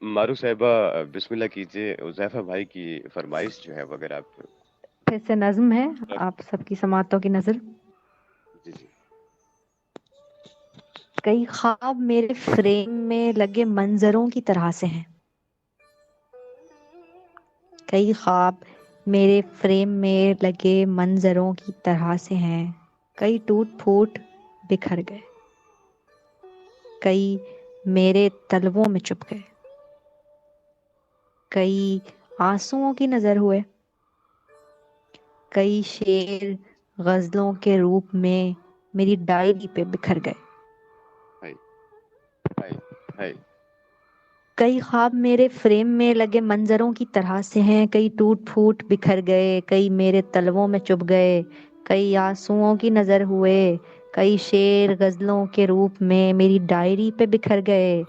مارو صاحبہ بسم اللہ کیجیے، حذیفہ بھائی کی فرمائش جو ہے وہ اگر آپ پھر سے نظم ہے آپ سب کی سماعتوں کی نظر۔ جی جی کئی خواب میرے فریم میں لگے منظروں کی طرح سے ہیں، کئی خواب میرے فریم میں لگے منظروں کی طرح سے ہیں، کئی ٹوٹ پھوٹ بکھر گئے، کئی میرے تلووں میں چپ گئے، کئی آنسوؤں کی نظر ہوئے، کئی شعر غزلوں کے روپ میں میری ڈائری پہ بکھر گئے، ہائی ہائی ہائی کئی خواب میرے فریم میں لگے منظروں کی طرح سے ہیں، کئی ٹوٹ پھوٹ بکھر گئے، کئی میرے تلووں میں چپ گئے، کئی آنسوؤں کی نظر ہوئے، کئی شعر غزلوں کے روپ میں میری ڈائری پہ بکھر گئے،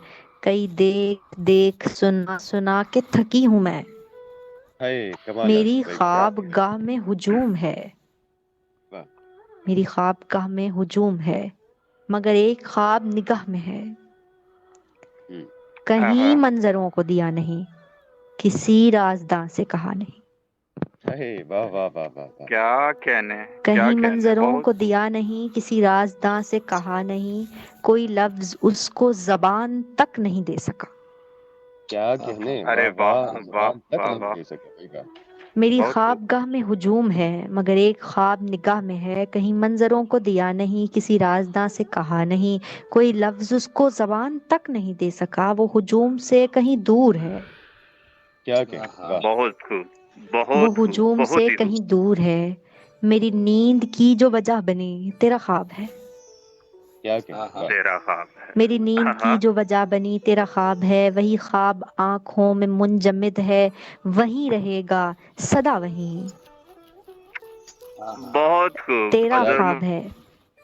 کئی دیکھ دیکھ سنا سنا کے تھکی ہوں میں، ہائی کمال میری آصف بھائی کیا خواب گاہ میں ہجوم ہے، واہ میری خواب گاہ میں ہجوم ہے، مگر ایک خواب نگاہ میں ہے، ہوں کہیں منظروں کو دیا نہیں، کسی رازداں سے کہا نہیں، ہائی واہ واہ واہ واہ واہ کیا کہنے کیا کہیں کہنے منظروں بہت کو دیا نہیں، کسی رازداں سے کہا نہیں، کوئی لفظ اس کو زبان تک نہیں دے سکا، کیا کہنے ارے واہ واہ واہ واہ زبان تک واہ نہیں واہ دے سکے بھائی واہ میری بہت خواب خوب گاہ میں ہجوم ہے، مگر ایک خواب نگاہ میں ہے، کہیں منظروں کو دیا نہیں، کسی رازداں سے کہا نہیں، کوئی لفظ اس کو زبان تک نہیں دے سکا، وہ ہجوم سے کہیں دور ہے، کیا کہنے واہ بہت خوب وہ بہت خوب ہجوم بہت سے ہی خوب کہیں دور ہے، میری نیند کی جو وجہ بنی تیرا خواب ہے، کیا کہنے واہ تیرا خواب ہے میری نیند کی ہاں جو وجہ بنی تیرا خواب ہے، وہی خواب آنکھوں میں منجمد ہے، وہیں رہے گا سدا وہیں، بہت خوب تیرا کیا خواب ہے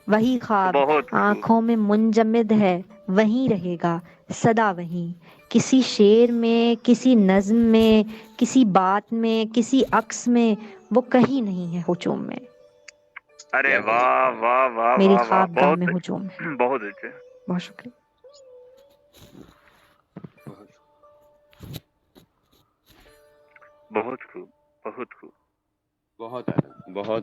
وہی خواب بہت خوب آنکھوں میں منجمد ہے، وہیں رہے گا سدا وہیں، کسی شعر میں، کسی نظم میں، کسی بات میں، کسی عکس میں، وہ کہیں نہیں ہے ہجوم میں، ارے کیا کہنے واہ واہ واہ واہ میری واہ واہ خواب گاہ بہت میں ہجوم ہے۔ اچھے بہت اچھے بہت شکریہ۔ بہت بہت خوب بہت خوب بہت اعلیٰ بہت